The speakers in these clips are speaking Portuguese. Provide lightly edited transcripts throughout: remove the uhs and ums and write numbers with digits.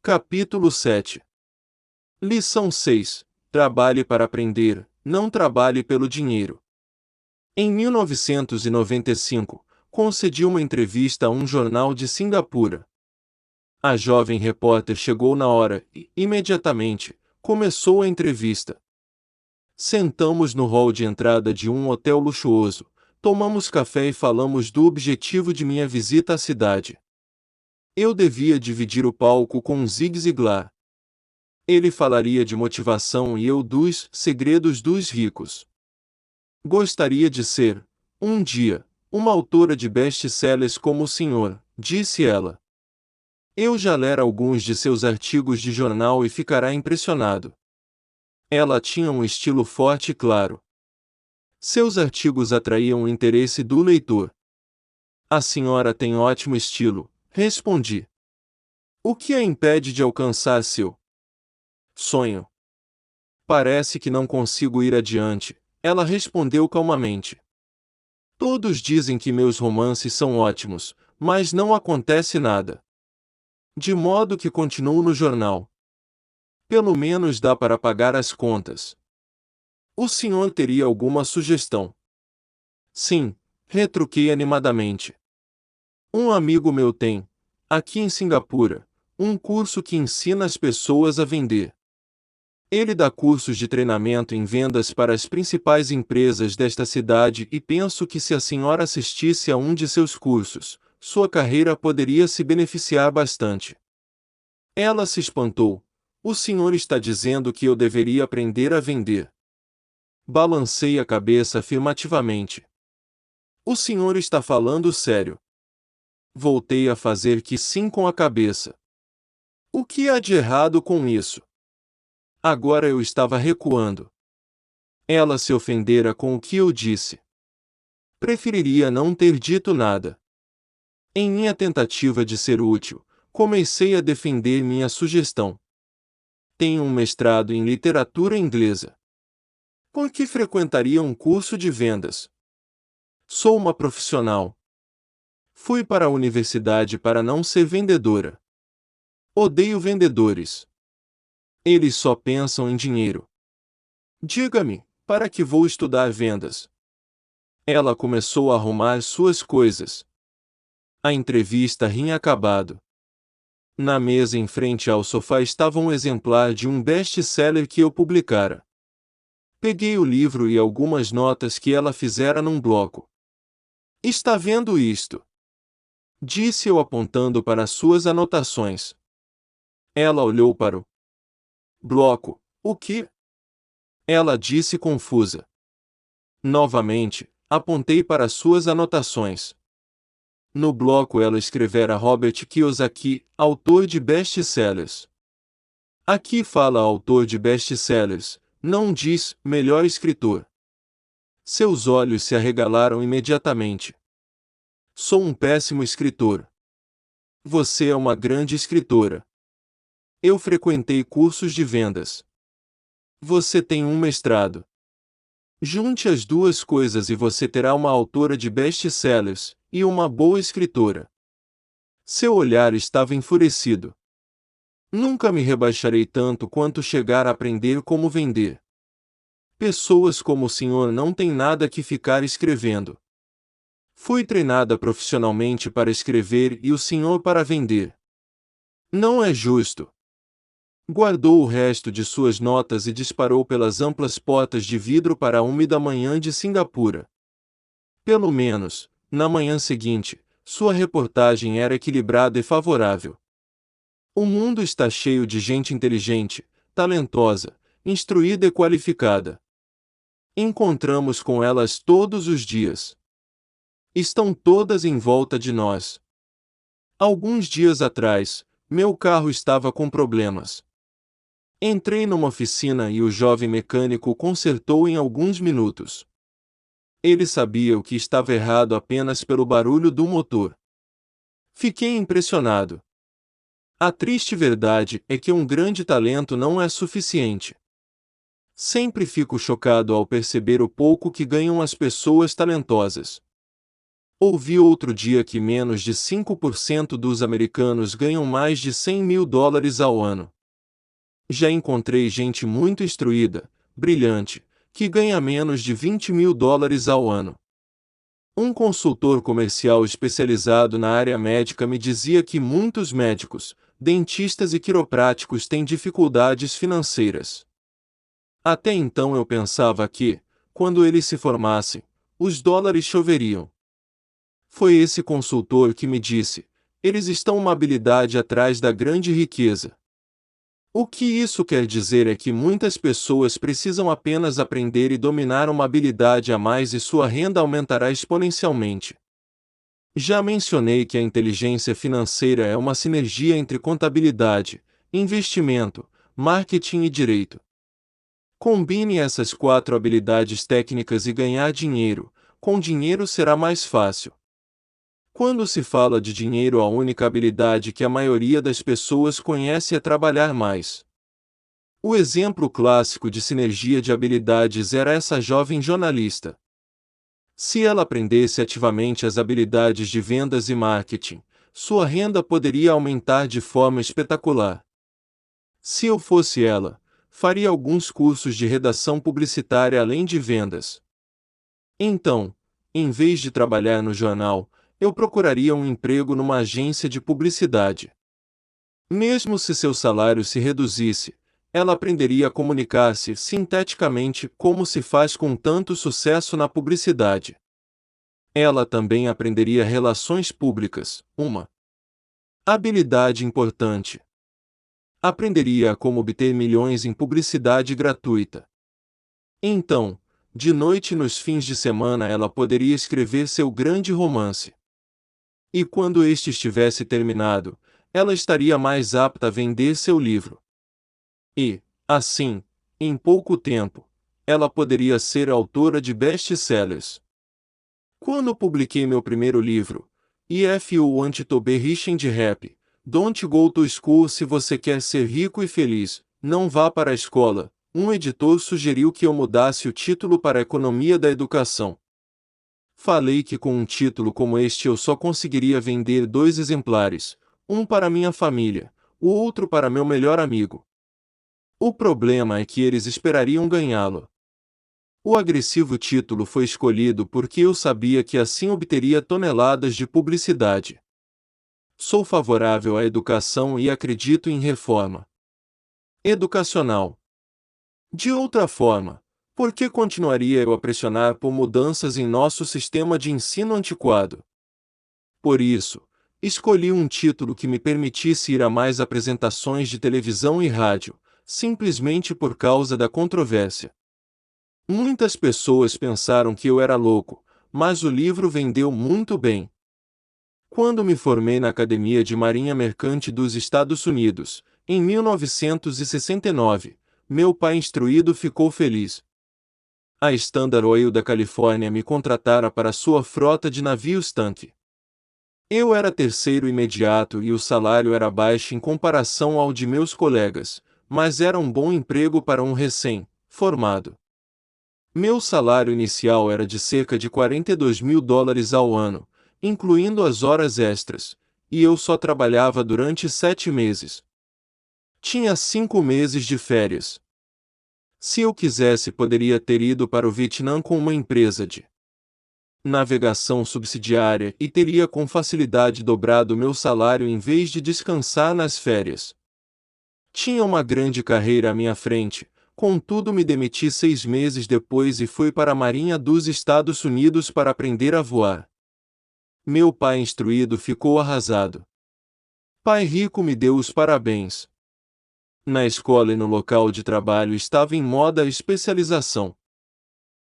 Capítulo 7. Lição 6. Trabalhe para aprender, não trabalhe pelo dinheiro. Em 1995, concedi uma entrevista a um jornal de Singapura. A jovem repórter chegou na hora e, imediatamente, começou a entrevista. Sentamos no hall de entrada de um hotel luxuoso, tomamos café e falamos do objetivo de minha visita à cidade. Eu devia dividir o palco com Zig Ziglar. Ele falaria de motivação e eu dos segredos dos ricos. Gostaria de ser, um dia, uma autora de best-sellers como o senhor, disse ela. Eu já lera alguns de seus artigos de jornal e ficará impressionado. Ela tinha um estilo forte e claro. Seus artigos atraíam o interesse do leitor. A senhora tem ótimo estilo, respondi. O que a impede de alcançar seu sonho? Parece que não consigo ir adiante, ela respondeu calmamente. Todos dizem que meus romances são ótimos, mas não acontece nada. De modo que continuo no jornal. Pelo menos dá para pagar as contas. O senhor teria alguma sugestão? Sim, retruquei animadamente. Um amigo meu tem, aqui em Singapura, um curso que ensina as pessoas a vender. Ele dá cursos de treinamento em vendas para as principais empresas desta cidade e penso que se a senhora assistisse a um de seus cursos, sua carreira poderia se beneficiar bastante. Ela se espantou. O senhor está dizendo que eu deveria aprender a vender. Balancei a cabeça afirmativamente. O senhor está falando sério. Voltei a fazer que sim com a cabeça. O que há de errado com isso? Agora eu estava recuando. Ela se ofendera com o que eu disse. Preferiria não ter dito nada. Em minha tentativa de ser útil, comecei a defender minha sugestão. Tenho um mestrado em literatura inglesa. Por que frequentaria um curso de vendas? Sou uma profissional. Fui para a universidade para não ser vendedora. Odeio vendedores. Eles só pensam em dinheiro. Diga-me, para que vou estudar vendas? Ela começou a arrumar suas coisas. A entrevista tinha acabado. Na mesa em frente ao sofá estava um exemplar de um best-seller que eu publicara. Peguei o livro e algumas notas que ela fizera num bloco. Está vendo isto? Disse eu apontando para suas anotações. Ela olhou para o bloco. O que? Ela disse confusa. Novamente, apontei para suas anotações. No bloco ela escrevera Robert Kiyosaki, autor de best-sellers. Aqui fala autor de best-sellers, não diz melhor escritor. Seus olhos se arregalaram imediatamente. Sou um péssimo escritor. Você é uma grande escritora. Eu frequentei cursos de vendas. Você tem um mestrado. Junte as duas coisas e você terá uma autora de best-sellers e uma boa escritora. Seu olhar estava enfurecido. Nunca me rebaixarei tanto quanto chegar a aprender como vender. Pessoas como o senhor não têm nada que ficar escrevendo. Fui treinada profissionalmente para escrever e o senhor para vender. Não é justo. Guardou o resto de suas notas e disparou pelas amplas portas de vidro para a úmida manhã de Singapura. Pelo menos, na manhã seguinte, sua reportagem era equilibrada e favorável. O mundo está cheio de gente inteligente, talentosa, instruída e qualificada. Encontramos com elas todos os dias. Estão todas em volta de nós. Alguns dias atrás, meu carro estava com problemas. Entrei numa oficina e o jovem mecânico consertou em alguns minutos. Ele sabia o que estava errado apenas pelo barulho do motor. Fiquei impressionado. A triste verdade é que um grande talento não é suficiente. Sempre fico chocado ao perceber o pouco que ganham as pessoas talentosas. Ouvi outro dia que menos de 5% dos americanos ganham mais de US$ 100.000 ao ano. Já encontrei gente muito instruída, brilhante, que ganha menos de US$ 20.000 ao ano. Um consultor comercial especializado na área médica me dizia que muitos médicos, dentistas e quiropráticos têm dificuldades financeiras. Até então eu pensava que, quando eles se formassem, os dólares choveriam. Foi esse consultor que me disse: eles estão uma habilidade atrás da grande riqueza. O que isso quer dizer é que muitas pessoas precisam apenas aprender e dominar uma habilidade a mais e sua renda aumentará exponencialmente. Já mencionei que a inteligência financeira é uma sinergia entre contabilidade, investimento, marketing e direito. Combine essas 4 habilidades técnicas e ganhar dinheiro. Com dinheiro será mais fácil. Quando se fala de dinheiro, a única habilidade que a maioria das pessoas conhece é trabalhar mais. O exemplo clássico de sinergia de habilidades era essa jovem jornalista. Se ela aprendesse ativamente as habilidades de vendas e marketing, sua renda poderia aumentar de forma espetacular. Se eu fosse ela, faria alguns cursos de redação publicitária além de vendas. Então, em vez de trabalhar no jornal, eu procuraria um emprego numa agência de publicidade. Mesmo se seu salário se reduzisse, ela aprenderia a comunicar-se sinteticamente como se faz com tanto sucesso na publicidade. Ela também aprenderia relações públicas, uma habilidade importante. Aprenderia a como obter milhões em publicidade gratuita. Então, de noite e nos fins de semana ela poderia escrever seu grande romance. E quando este estivesse terminado, ela estaria mais apta a vender seu livro. E, assim, em pouco tempo, ela poderia ser autora de best-sellers. Quando publiquei meu primeiro livro, If You Want to Be Rich and Happy, Don't Go to School. Se você quer ser rico e feliz, não vá para a escola, um editor sugeriu que eu mudasse o título para Economia da Educação. Falei que com um título como este eu só conseguiria vender 2 exemplares, um para minha família, o outro para meu melhor amigo. O problema é que eles esperariam ganhá-lo. O agressivo título foi escolhido porque eu sabia que assim obteria toneladas de publicidade. Sou favorável à educação e acredito em reforma educacional. De outra forma, por que continuaria eu a pressionar por mudanças em nosso sistema de ensino antiquado? Por isso, escolhi um título que me permitisse ir a mais apresentações de televisão e rádio, simplesmente por causa da controvérsia. Muitas pessoas pensaram que eu era louco, mas o livro vendeu muito bem. Quando me formei na Academia de Marinha Mercante dos Estados Unidos, em 1969, meu pai instruído ficou feliz. A Standard Oil da Califórnia me contratara para sua frota de navios-tanque. Eu era terceiro imediato e o salário era baixo em comparação ao de meus colegas, mas era um bom emprego para um recém-formado. Meu salário inicial era de cerca de US$ 42.000 ao ano, incluindo as horas extras, e eu só trabalhava durante 7 meses. Tinha 5 meses de férias. Se eu quisesse, poderia ter ido para o Vietnã com uma empresa de navegação subsidiária e teria com facilidade dobrado meu salário em vez de descansar nas férias. Tinha uma grande carreira à minha frente. Contudo, me demiti 6 meses depois e fui para a Marinha dos Estados Unidos para aprender a voar. Meu pai instruído ficou arrasado. Pai rico me deu os parabéns. Na escola e no local de trabalho estava em moda a especialização.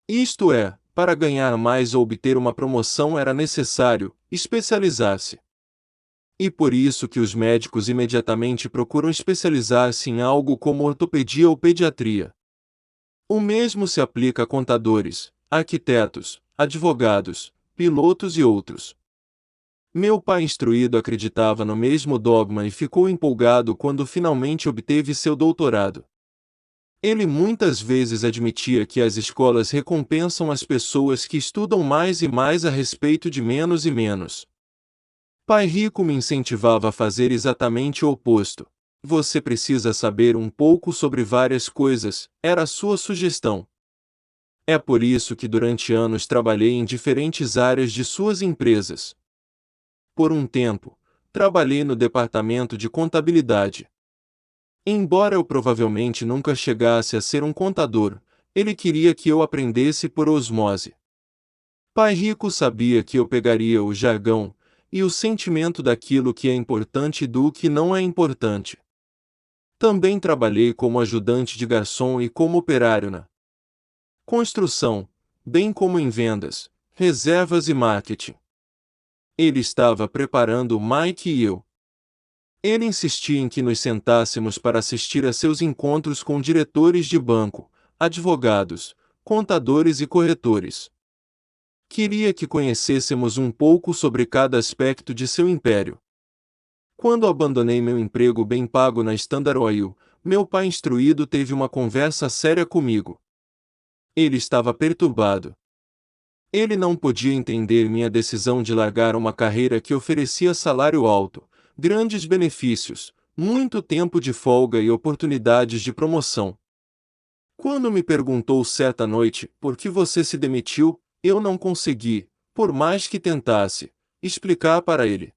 Isto é, para ganhar mais ou obter uma promoção era necessário especializar-se. E por isso que os médicos imediatamente procuram especializar-se em algo como ortopedia ou pediatria. O mesmo se aplica a contadores, arquitetos, advogados, pilotos e outros. Meu pai instruído acreditava no mesmo dogma e ficou empolgado quando finalmente obteve seu doutorado. Ele muitas vezes admitia que as escolas recompensam as pessoas que estudam mais e mais a respeito de menos e menos. Pai Rico me incentivava a fazer exatamente o oposto. Você precisa saber um pouco sobre várias coisas, era a sua sugestão. É por isso que durante anos trabalhei em diferentes áreas de suas empresas. Por um tempo, trabalhei no departamento de contabilidade. Embora eu provavelmente nunca chegasse a ser um contador, ele queria que eu aprendesse por osmose. Pai Rico sabia que eu pegaria o jargão e o sentimento daquilo que é importante e do que não é importante. Também trabalhei como ajudante de garçom e como operário na construção, bem como em vendas, reservas e marketing. Ele estava preparando Mike e eu. Ele insistia em que nos sentássemos para assistir a seus encontros com diretores de banco, advogados, contadores e corretores. Queria que conhecêssemos um pouco sobre cada aspecto de seu império. Quando abandonei meu emprego bem pago na Standard Oil, meu pai instruído teve uma conversa séria comigo. Ele estava perturbado. Ele não podia entender minha decisão de largar uma carreira que oferecia salário alto, grandes benefícios, muito tempo de folga e oportunidades de promoção. Quando me perguntou certa noite por que você se demitiu, eu não consegui, por mais que tentasse, explicar para ele.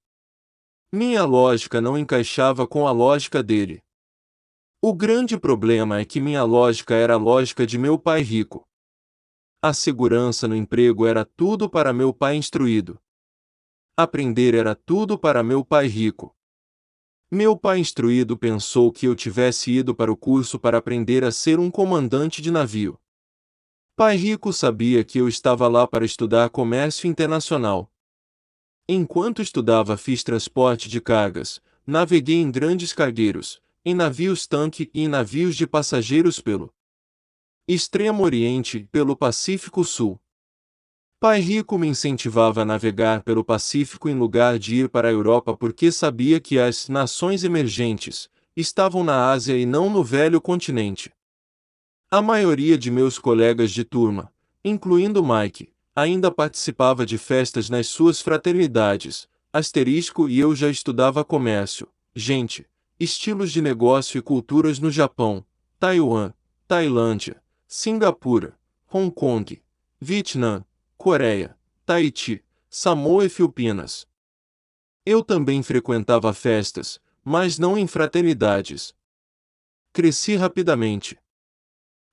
Minha lógica não encaixava com a lógica dele. O grande problema é que minha lógica era a lógica de meu pai rico. A segurança no emprego era tudo para meu pai instruído. Aprender era tudo para meu pai rico. Meu pai instruído pensou que eu tivesse ido para o curso para aprender a ser um comandante de navio. Pai rico sabia que eu estava lá para estudar comércio internacional. Enquanto estudava fiz transporte de cargas, naveguei em grandes cargueiros, em navios-tanque e em navios de passageiros pelo Extremo Oriente e pelo Pacífico Sul. Pai rico me incentivava a navegar pelo Pacífico em lugar de ir para a Europa porque sabia que as nações emergentes estavam na Ásia e não no velho continente. A maioria de meus colegas de turma, incluindo Mike, ainda participava de festas nas suas fraternidades, e eu já estudava comércio, gente, estilos de negócio e culturas no Japão, Taiwan, Tailândia, Singapura, Hong Kong, Vietnã, Coreia, Tahiti, Samoa e Filipinas. Eu também frequentava festas, mas não em fraternidades. Cresci rapidamente.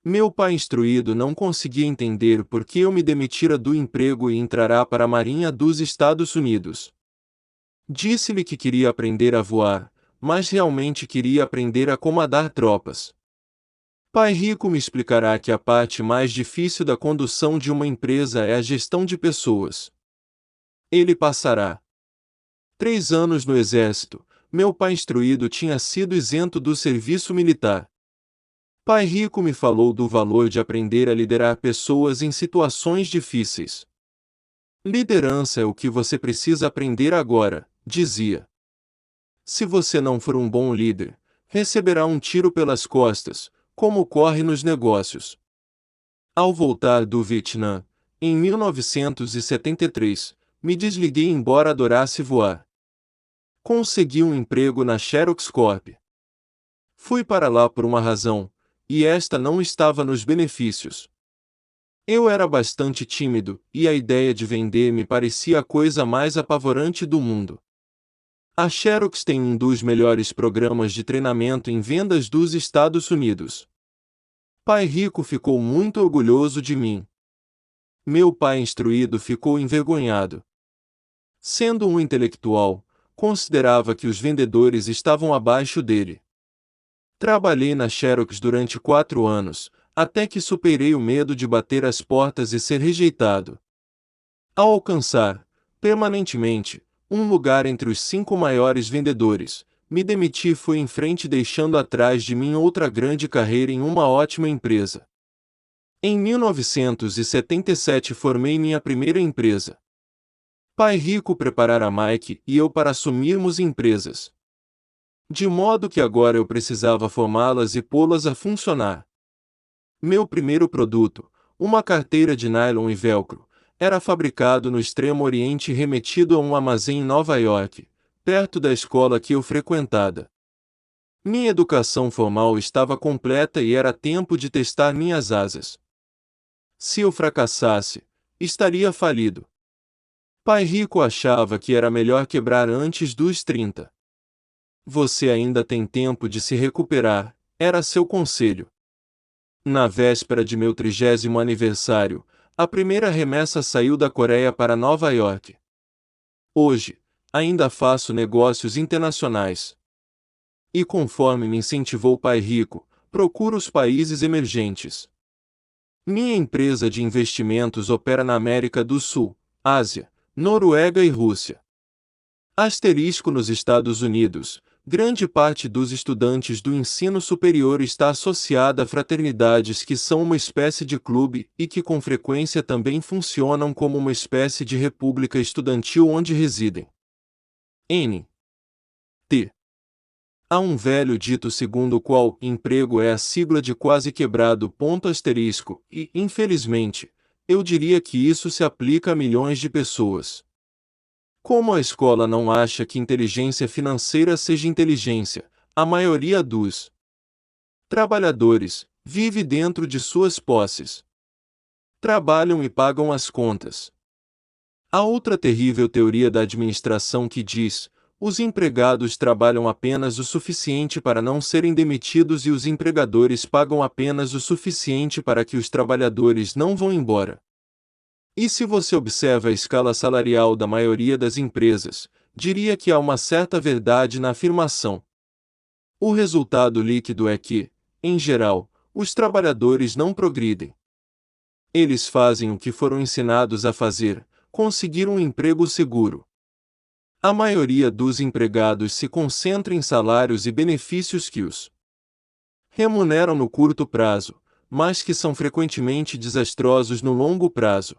Meu pai instruído não conseguia entender por que eu me demitira do emprego e entrará para a Marinha dos Estados Unidos. Disse-lhe que queria aprender a voar, mas realmente queria aprender a comandar tropas. Pai rico me explicará que a parte mais difícil da condução de uma empresa é a gestão de pessoas. Ele passará 3 anos no exército. Meu pai instruído tinha sido isento do serviço militar. Pai rico me falou do valor de aprender a liderar pessoas em situações difíceis. Liderança é o que você precisa aprender agora, dizia. Se você não for um bom líder, receberá um tiro pelas costas, como ocorre nos negócios. Ao voltar do Vietnã, em 1973, me desliguei embora adorasse voar. Consegui um emprego na Xerox Corp. Fui para lá por uma razão, e esta não estava nos benefícios. Eu era bastante tímido, e a ideia de vender me parecia a coisa mais apavorante do mundo. A Xerox tem um dos melhores programas de treinamento em vendas dos Estados Unidos. Pai rico ficou muito orgulhoso de mim. Meu pai instruído ficou envergonhado. Sendo um intelectual, considerava que os vendedores estavam abaixo dele. Trabalhei na Xerox durante 4 anos, até que superei o medo de bater as portas e ser rejeitado. Ao alcançar, permanentemente, um lugar entre os 5 maiores vendedores, me demiti e fui em frente deixando atrás de mim outra grande carreira em uma ótima empresa. Em 1977 formei minha primeira empresa. Pai rico preparara Mike e eu para assumirmos empresas. De modo que agora eu precisava formá-las e pô-las a funcionar. Meu primeiro produto, uma carteira de nylon e velcro, era fabricado no Extremo Oriente e remetido a um armazém em Nova York, perto da escola que eu frequentava. Minha educação formal estava completa e era tempo de testar minhas asas. Se eu fracassasse, estaria falido. Pai rico achava que era melhor quebrar antes dos 30. Você ainda tem tempo de se recuperar, era seu conselho. Na véspera de meu 30º aniversário, a primeira remessa saiu da Coreia para Nova York. Hoje, ainda faço negócios internacionais. E conforme me incentivou Pai Rico, procuro os países emergentes. Minha empresa de investimentos opera na América do Sul, Ásia, Noruega e Rússia. Asterisco nos Estados Unidos. Grande parte dos estudantes do ensino superior está associada a fraternidades que são uma espécie de clube e que com frequência também funcionam como uma espécie de república estudantil onde residem. N. T. Há um velho dito segundo o qual emprego é a sigla de quase quebrado ponto asterisco e, infelizmente, eu diria que isso se aplica a milhões de pessoas. Como a escola não acha que inteligência financeira seja inteligência, a maioria dos trabalhadores vive dentro de suas posses. Trabalham e pagam as contas. Há outra terrível teoria da administração que diz: os empregados trabalham apenas o suficiente para não serem demitidos e os empregadores pagam apenas o suficiente para que os trabalhadores não vão embora. E se você observa a escala salarial da maioria das empresas, diria que há uma certa verdade na afirmação. O resultado líquido é que, em geral, os trabalhadores não progridem. Eles fazem o que foram ensinados a fazer, conseguir um emprego seguro. A maioria dos empregados se concentra em salários e benefícios que os remuneram no curto prazo, mas que são frequentemente desastrosos no longo prazo.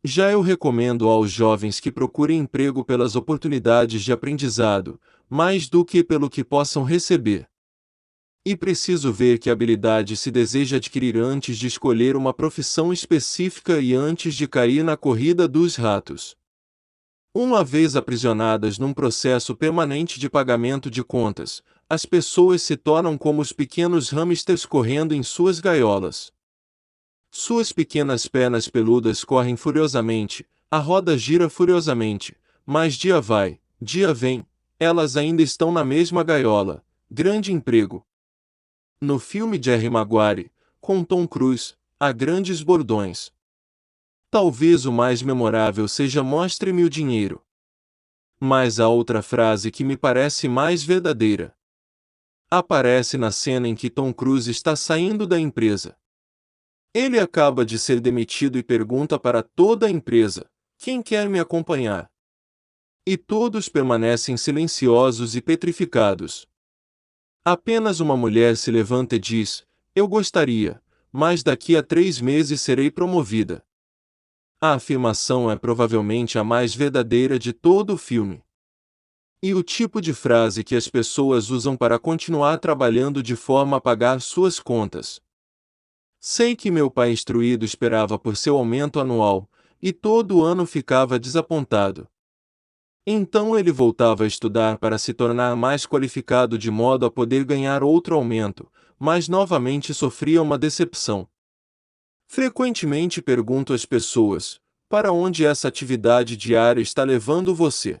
Já eu recomendo aos jovens que procurem emprego pelas oportunidades de aprendizado, mais do que pelo que possam receber. E preciso ver que habilidade se deseja adquirir antes de escolher uma profissão específica e antes de cair na corrida dos ratos. Uma vez aprisionadas num processo permanente de pagamento de contas, as pessoas se tornam como os pequenos hamsters correndo em suas gaiolas. Suas pequenas pernas peludas correm furiosamente, a roda gira furiosamente, mas dia vai, dia vem, elas ainda estão na mesma gaiola. Grande emprego. No filme Jerry Maguire, com Tom Cruise, há grandes bordões. Talvez o mais memorável seja "Mostre-me o dinheiro". Mas há outra frase que me parece mais verdadeira. Aparece na cena em que Tom Cruise está saindo da empresa. Ele acaba de ser demitido e pergunta para toda a empresa: "Quem quer me acompanhar?" E todos permanecem silenciosos e petrificados. Apenas uma mulher se levanta e diz: "Eu gostaria, mas daqui a 3 meses serei promovida." A afirmação é provavelmente a mais verdadeira de todo o filme. E o tipo de frase que as pessoas usam para continuar trabalhando de forma a pagar suas contas. Sei que meu pai instruído esperava por seu aumento anual, e todo ano ficava desapontado. Então ele voltava a estudar para se tornar mais qualificado de modo a poder ganhar outro aumento, mas novamente sofria uma decepção. Frequentemente pergunto às pessoas: para onde essa atividade diária está levando você?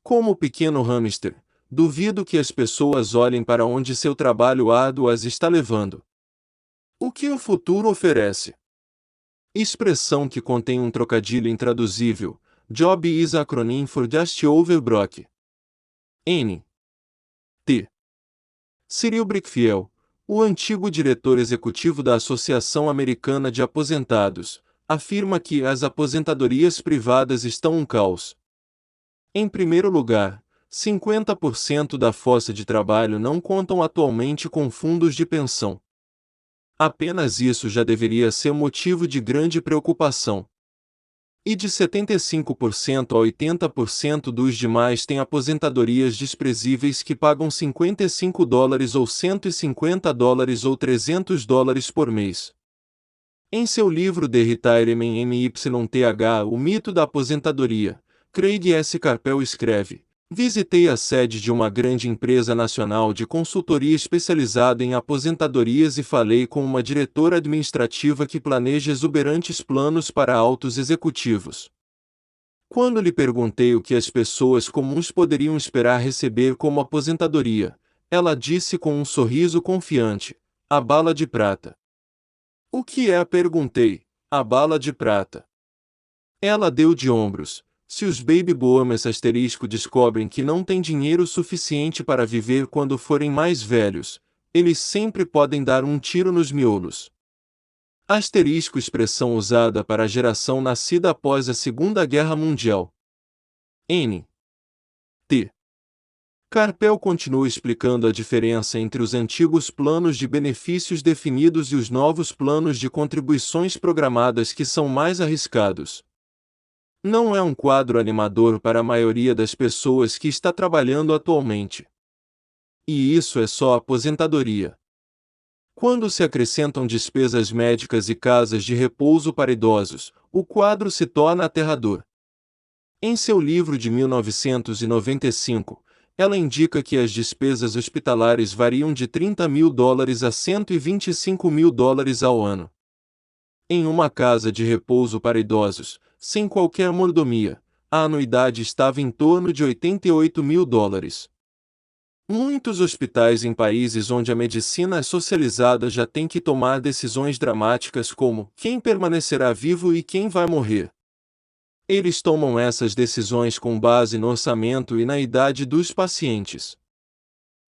Como pequeno hamster, duvido que as pessoas olhem para onde seu trabalho árduo as está levando. O que o futuro oferece? Expressão que contém um trocadilho intraduzível. Job is acronym for Just Over Broke. N. T. Cyril Brickfield, o antigo diretor executivo da Associação Americana de Aposentados, afirma que as aposentadorias privadas estão um caos. Em primeiro lugar, 50% da força de trabalho não contam atualmente com fundos de pensão. Apenas isso já deveria ser motivo de grande preocupação. E de 75% a 80% dos demais têm aposentadorias desprezíveis que pagam $55 ou $150 ou $300 por mês. Em seu livro The Retirement MYTH, O Mito da Aposentadoria, Craig S. Carpel escreve: visitei a sede de uma grande empresa nacional de consultoria especializada em aposentadorias e falei com uma diretora administrativa que planeja exuberantes planos para altos executivos. Quando lhe perguntei o que as pessoas comuns poderiam esperar receber como aposentadoria, ela disse com um sorriso confiante: a bala de prata. O que é? Perguntei. A bala de prata. Ela deu de ombros. Se os baby boomers descobrem que não têm dinheiro suficiente para viver quando forem mais velhos, eles sempre podem dar um tiro nos miolos. Expressão usada para a geração nascida após a Segunda Guerra Mundial. N. T. Carpel continua explicando a diferença entre os antigos planos de benefícios definidos e os novos planos de contribuições programadas que são mais arriscados. Não é um quadro animador para a maioria das pessoas que está trabalhando atualmente. E isso é só aposentadoria. Quando se acrescentam despesas médicas e casas de repouso para idosos, o quadro se torna aterrador. Em seu livro de 1995, ela indica que as despesas hospitalares variam de $30 mil a $125 mil ao ano. Em uma casa de repouso para idosos, sem qualquer mordomia, a anuidade estava em torno de $88 mil. Muitos hospitais em países onde a medicina é socializada já têm que tomar decisões dramáticas como quem permanecerá vivo e quem vai morrer. Eles tomam essas decisões com base no orçamento e na idade dos pacientes.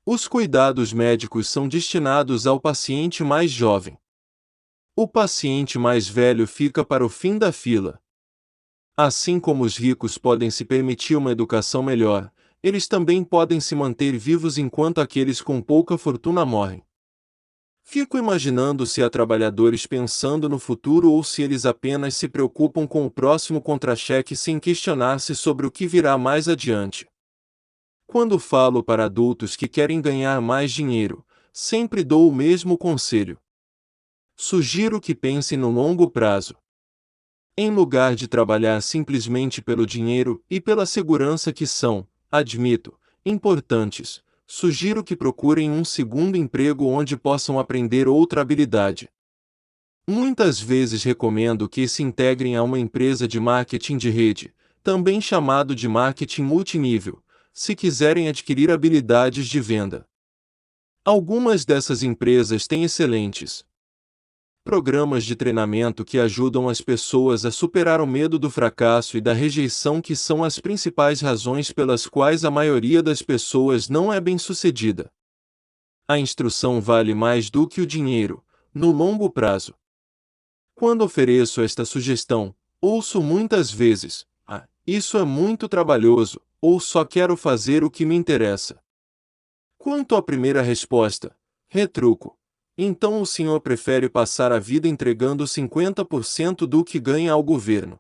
Os cuidados médicos são destinados ao paciente mais jovem. O paciente mais velho fica para o fim da fila. Assim como os ricos podem se permitir uma educação melhor, eles também podem se manter vivos enquanto aqueles com pouca fortuna morrem. Fico imaginando se há trabalhadores pensando no futuro ou se eles apenas se preocupam com o próximo contra-cheque sem questionar-se sobre o que virá mais adiante. Quando falo para adultos que querem ganhar mais dinheiro, sempre dou o mesmo conselho. Sugiro que pensem no longo prazo. Em lugar de trabalhar simplesmente pelo dinheiro e pela segurança que são, admito, importantes, sugiro que procurem um segundo emprego onde possam aprender outra habilidade. Muitas vezes recomendo que se integrem a uma empresa de marketing de rede, também chamado de marketing multinível, se quiserem adquirir habilidades de venda. Algumas dessas empresas têm excelentes programas de treinamento que ajudam as pessoas a superar o medo do fracasso e da rejeição, que são as principais razões pelas quais a maioria das pessoas não é bem-sucedida. A instrução vale mais do que o dinheiro, no longo prazo. Quando ofereço esta sugestão, ouço muitas vezes: isso é muito trabalhoso, ou só quero fazer o que me interessa. Quanto à primeira resposta, retruco: então o senhor prefere passar a vida entregando 50% do que ganha ao governo.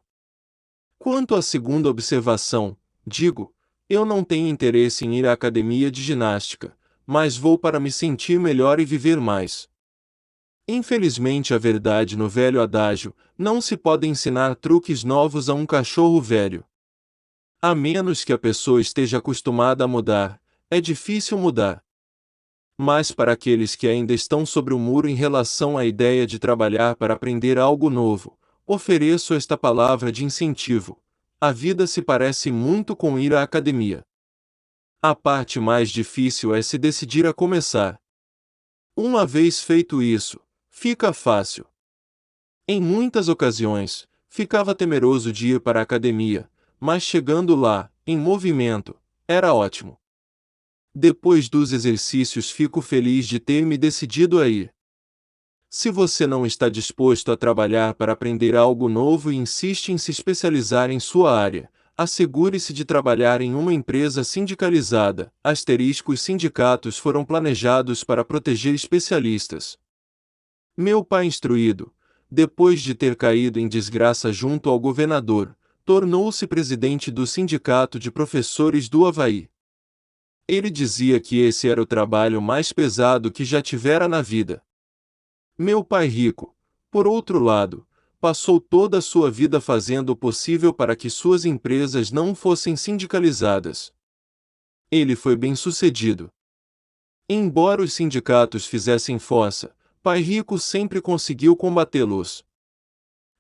Quanto à segunda observação, digo: eu não tenho interesse em ir à academia de ginástica, mas vou para me sentir melhor e viver mais. Infelizmente, a verdade no velho adágio: não se pode ensinar truques novos a um cachorro velho. A menos que a pessoa esteja acostumada a mudar, é difícil mudar. Mas para aqueles que ainda estão sobre o muro em relação à ideia de trabalhar para aprender algo novo, ofereço esta palavra de incentivo: a vida se parece muito com ir à academia. A parte mais difícil é se decidir a começar. Uma vez feito isso, fica fácil. Em muitas ocasiões, ficava temeroso de ir para a academia, mas chegando lá, em movimento, era ótimo. Depois dos exercícios fico feliz de ter me decidido a ir. Se você não está disposto a trabalhar para aprender algo novo e insiste em se especializar em sua área, assegure-se de trabalhar em uma empresa sindicalizada. Os sindicatos foram planejados para proteger especialistas. Meu pai instruído, depois de ter caído em desgraça junto ao governador, tornou-se presidente do Sindicato de Professores do Havaí. Ele dizia que esse era o trabalho mais pesado que já tivera na vida. Meu pai rico, por outro lado, passou toda a sua vida fazendo o possível para que suas empresas não fossem sindicalizadas. Ele foi bem-sucedido. Embora os sindicatos fizessem força, Pai Rico sempre conseguiu combatê-los.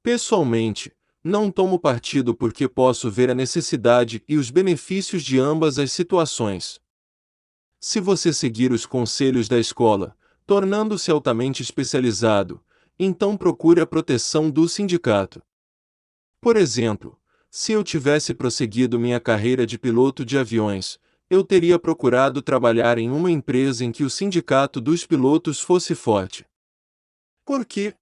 Pessoalmente, não tomo partido porque posso ver a necessidade e os benefícios de ambas as situações. Se você seguir os conselhos da escola, tornando-se altamente especializado, então procure a proteção do sindicato. Por exemplo, se eu tivesse prosseguido minha carreira de piloto de aviões, eu teria procurado trabalhar em uma empresa em que o sindicato dos pilotos fosse forte. Por quê?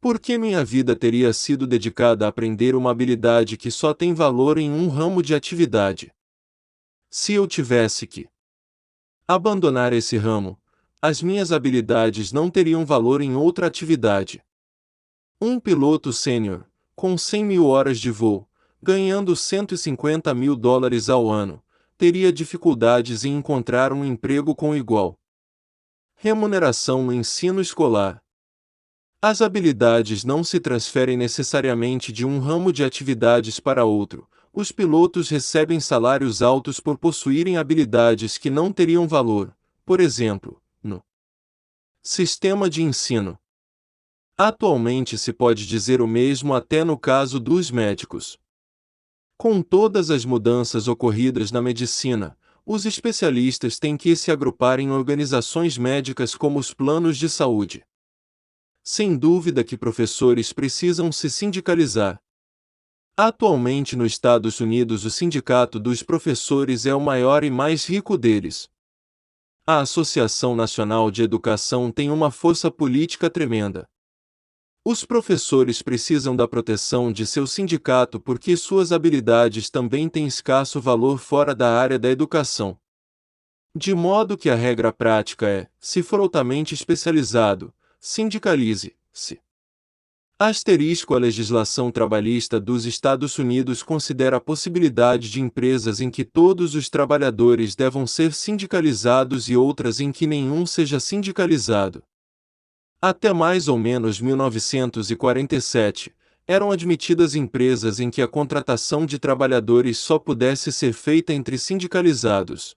Porque minha vida teria sido dedicada a aprender uma habilidade que só tem valor em um ramo de atividade. Se eu tivesse que abandonar esse ramo, as minhas habilidades não teriam valor em outra atividade. Um piloto sênior, com 100 mil horas de voo, ganhando $150 mil ao ano, teria dificuldades em encontrar um emprego com igual remuneração no ensino escolar. As habilidades não se transferem necessariamente de um ramo de atividades para outro. Os pilotos recebem salários altos por possuírem habilidades que não teriam valor, por exemplo, no sistema de ensino. Atualmente se pode dizer o mesmo até no caso dos médicos. Com todas as mudanças ocorridas na medicina, os especialistas têm que se agrupar em organizações médicas como os planos de saúde. Sem dúvida que professores precisam se sindicalizar. Atualmente nos Estados Unidos o Sindicato dos Professores é o maior e mais rico deles. A Associação Nacional de Educação tem uma força política tremenda. Os professores precisam da proteção de seu sindicato porque suas habilidades também têm escasso valor fora da área da educação. De modo que a regra prática é, se for altamente especializado, sindicalize-se. A legislação trabalhista dos Estados Unidos considera a possibilidade de empresas em que todos os trabalhadores devam ser sindicalizados e outras em que nenhum seja sindicalizado. Até mais ou menos 1947, eram admitidas empresas em que a contratação de trabalhadores só pudesse ser feita entre sindicalizados.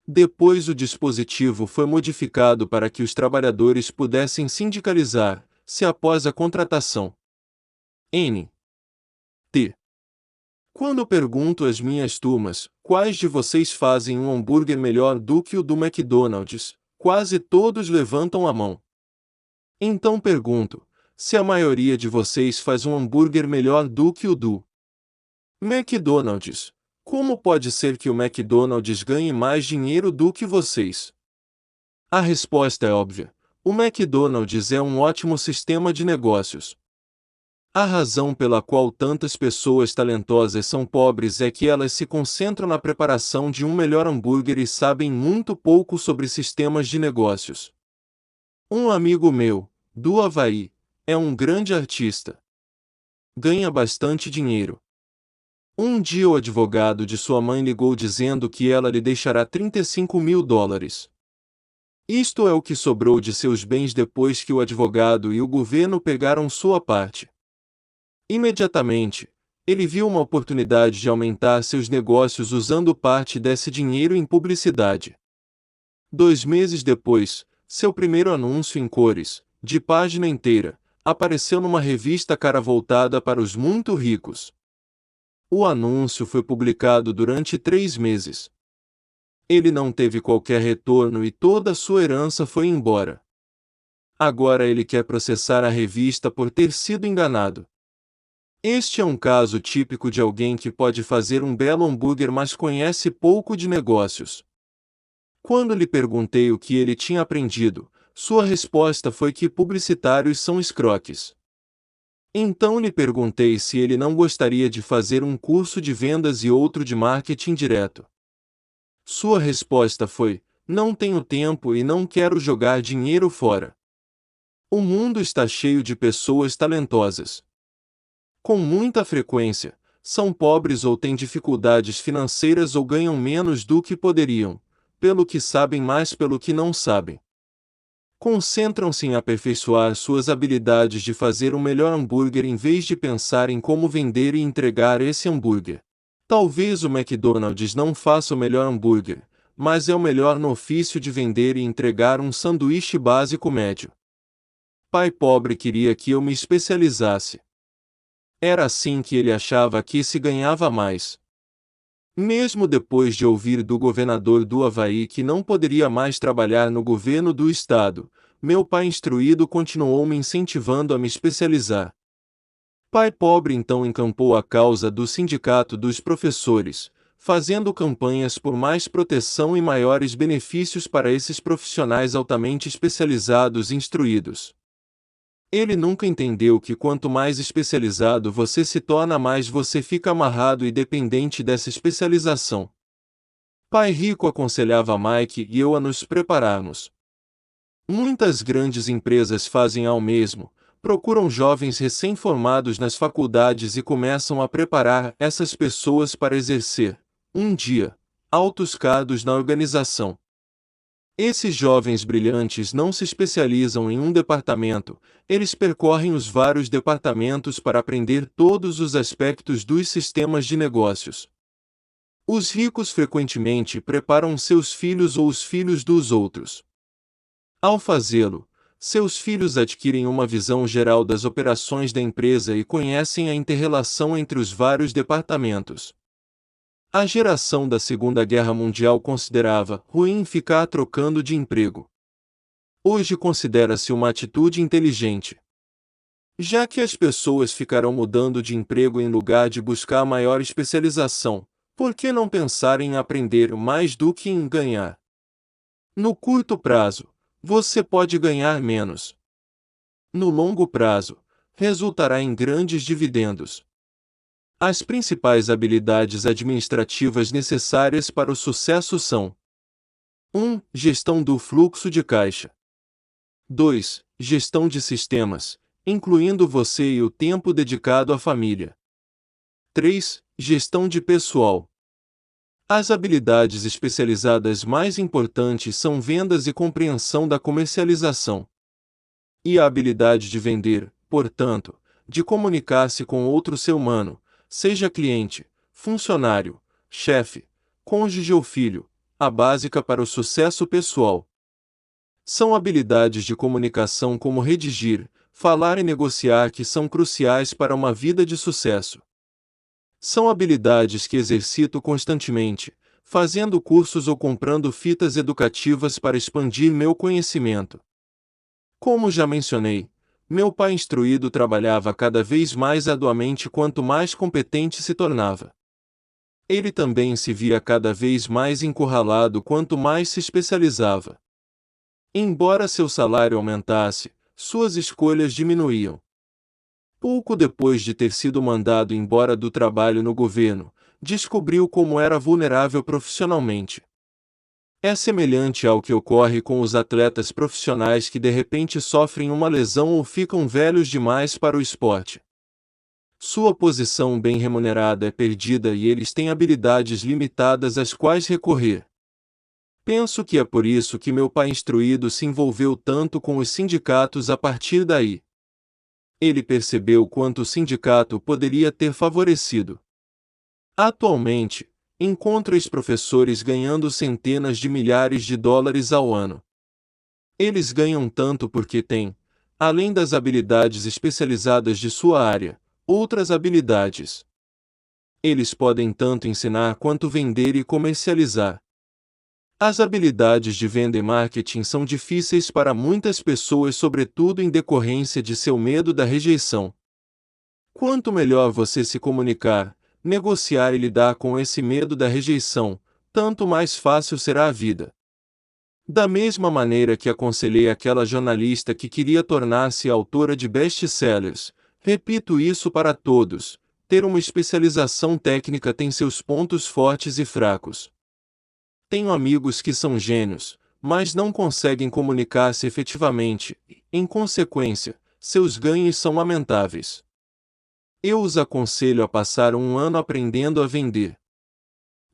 Depois o dispositivo foi modificado para que os trabalhadores pudessem sindicalizar-se após a contratação. N.T. Quando pergunto às minhas turmas, quais de vocês fazem um hambúrguer melhor do que o do McDonald's, quase todos levantam a mão. Então pergunto, se a maioria de vocês faz um hambúrguer melhor do que o do McDonald's, como pode ser que o McDonald's ganhe mais dinheiro do que vocês? A resposta é óbvia. O McDonald's é um ótimo sistema de negócios. A razão pela qual tantas pessoas talentosas são pobres é que elas se concentram na preparação de um melhor hambúrguer e sabem muito pouco sobre sistemas de negócios. Um amigo meu, do Havaí, é um grande artista. Ganha bastante dinheiro. Um dia o advogado de sua mãe ligou dizendo que ela lhe deixará $35 mil. Isto é o que sobrou de seus bens depois que o advogado e o governo pegaram sua parte. Imediatamente, ele viu uma oportunidade de aumentar seus negócios usando parte desse dinheiro em publicidade. 2 meses depois, seu primeiro anúncio em cores, de página inteira, apareceu numa revista cara voltada para os muito ricos. O anúncio foi publicado durante 3 meses. Ele não teve qualquer retorno e toda a sua herança foi embora. Agora ele quer processar a revista por ter sido enganado. Este é um caso típico de alguém que pode fazer um belo hambúrguer mas conhece pouco de negócios. Quando lhe perguntei o que ele tinha aprendido, sua resposta foi que publicitários são escroques. Então lhe perguntei se ele não gostaria de fazer um curso de vendas e outro de marketing direto. Sua resposta foi: não tenho tempo e não quero jogar dinheiro fora. O mundo está cheio de pessoas talentosas. Com muita frequência, são pobres ou têm dificuldades financeiras ou ganham menos do que poderiam, pelo que sabem mais pelo que não sabem. Concentram-se em aperfeiçoar suas habilidades de fazer um melhor hambúrguer em vez de pensar em como vender e entregar esse hambúrguer. Talvez o McDonald's não faça o melhor hambúrguer, mas é o melhor no ofício de vender e entregar um sanduíche básico médio. Pai pobre queria que eu me especializasse. Era assim que ele achava que se ganhava mais. Mesmo depois de ouvir do governador do Havaí que não poderia mais trabalhar no governo do estado, meu pai instruído continuou me incentivando a me especializar. Pai pobre então encampou a causa do sindicato dos professores, fazendo campanhas por mais proteção e maiores benefícios para esses profissionais altamente especializados e instruídos. Ele nunca entendeu que quanto mais especializado você se torna, mais você fica amarrado e dependente dessa especialização. Pai Rico aconselhava Mike e eu a nos prepararmos. Muitas grandes empresas fazem ao mesmo, procuram jovens recém-formados nas faculdades e começam a preparar essas pessoas para exercer, um dia, altos cargos na organização. Esses jovens brilhantes não se especializam em um departamento, eles percorrem os vários departamentos para aprender todos os aspectos dos sistemas de negócios. Os ricos frequentemente preparam seus filhos ou os filhos dos outros. Ao fazê-lo, seus filhos adquirem uma visão geral das operações da empresa e conhecem a inter-relação entre os vários departamentos. A geração da Segunda Guerra Mundial considerava ruim ficar trocando de emprego. Hoje considera-se uma atitude inteligente. Já que as pessoas ficarão mudando de emprego em lugar de buscar maior especialização, por que não pensar em aprender mais do que em ganhar? No curto prazo, você pode ganhar menos. No longo prazo, resultará em grandes dividendos. As principais habilidades administrativas necessárias para o sucesso são: 1. Gestão do fluxo de caixa. 2. Gestão de sistemas, incluindo você e o tempo dedicado à família. 3. Gestão de pessoal. As habilidades especializadas mais importantes são vendas e compreensão da comercialização. E a habilidade de vender, portanto, de comunicar-se com outro ser humano, seja cliente, funcionário, chefe, cônjuge ou filho, a básica para o sucesso pessoal. São habilidades de comunicação como redigir, falar e negociar que são cruciais para uma vida de sucesso. São habilidades que exercito constantemente, fazendo cursos ou comprando fitas educativas para expandir meu conhecimento. Como já mencionei, meu pai instruído trabalhava cada vez mais arduamente quanto mais competente se tornava. Ele também se via cada vez mais encurralado quanto mais se especializava. Embora seu salário aumentasse, suas escolhas diminuíam. Pouco depois de ter sido mandado embora do trabalho no governo, descobriu como era vulnerável profissionalmente. É semelhante ao que ocorre com os atletas profissionais que de repente sofrem uma lesão ou ficam velhos demais para o esporte. Sua posição bem remunerada é perdida e eles têm habilidades limitadas às quais recorrer. Penso que é por isso que meu pai instruído se envolveu tanto com os sindicatos a partir daí. Ele percebeu quanto o sindicato poderia ter favorecido. Atualmente, encontro ex-professores ganhando centenas de milhares de dólares ao ano. Eles ganham tanto porque têm, além das habilidades especializadas de sua área, outras habilidades. Eles podem tanto ensinar quanto vender e comercializar. As habilidades de venda e marketing são difíceis para muitas pessoas, sobretudo em decorrência de seu medo da rejeição. Quanto melhor você se comunicar, negociar e lidar com esse medo da rejeição, tanto mais fácil será a vida. Da mesma maneira que aconselhei aquela jornalista que queria tornar-se autora de best-sellers, repito isso para todos: ter uma especialização técnica tem seus pontos fortes e fracos. Tenho amigos que são gênios, mas não conseguem comunicar-se efetivamente, e, em consequência, seus ganhos são lamentáveis. Eu os aconselho a passar um ano aprendendo a vender.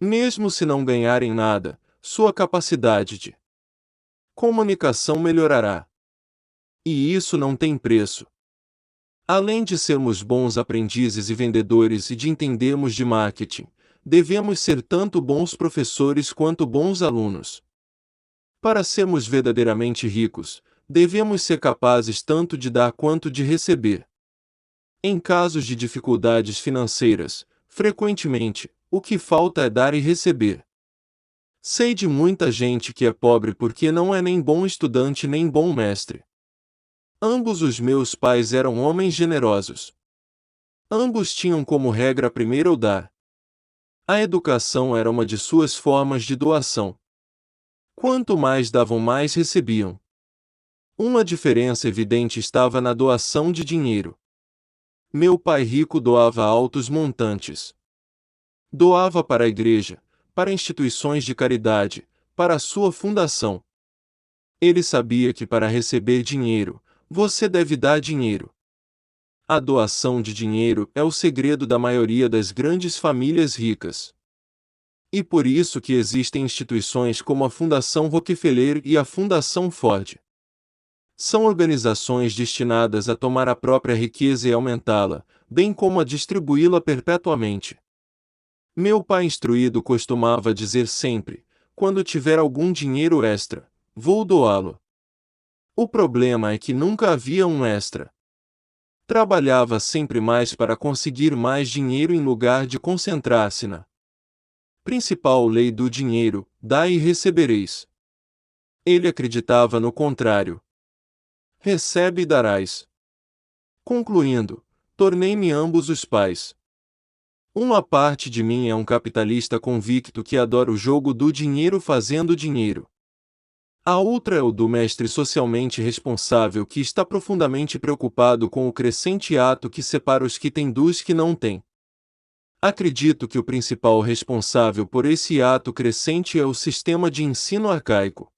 Mesmo se não ganharem nada, sua capacidade de comunicação melhorará. E isso não tem preço. Além de sermos bons aprendizes e vendedores e de entendermos de marketing, devemos ser tanto bons professores quanto bons alunos. Para sermos verdadeiramente ricos, devemos ser capazes tanto de dar quanto de receber. Em casos de dificuldades financeiras, frequentemente, o que falta é dar e receber. Sei de muita gente que é pobre porque não é nem bom estudante nem bom mestre. Ambos os meus pais eram homens generosos. Ambos tinham como regra primeiro dar. A educação era uma de suas formas de doação. Quanto mais davam, mais recebiam. Uma diferença evidente estava na doação de dinheiro. Meu pai rico doava altos montantes. Doava para a igreja, para instituições de caridade, para a sua fundação. Ele sabia que para receber dinheiro, você deve dar dinheiro. A doação de dinheiro é o segredo da maioria das grandes famílias ricas. E por isso que existem instituições como a Fundação Rockefeller e a Fundação Ford. São organizações destinadas a tomar a própria riqueza e aumentá-la, bem como a distribuí-la perpetuamente. Meu pai instruído costumava dizer sempre: quando tiver algum dinheiro extra, vou doá-lo. O problema é que nunca havia um extra. Trabalhava sempre mais para conseguir mais dinheiro em lugar de concentrar-se na principal lei do dinheiro: dai e recebereis. Ele acreditava no contrário. Recebe e darás. Concluindo, tornei-me ambos os pais. Uma parte de mim é um capitalista convicto que adora o jogo do dinheiro fazendo dinheiro. A outra é o do mestre socialmente responsável que está profundamente preocupado com o crescente ato que separa os que têm dos que não têm. Acredito que o principal responsável por esse ato crescente é o sistema de ensino arcaico.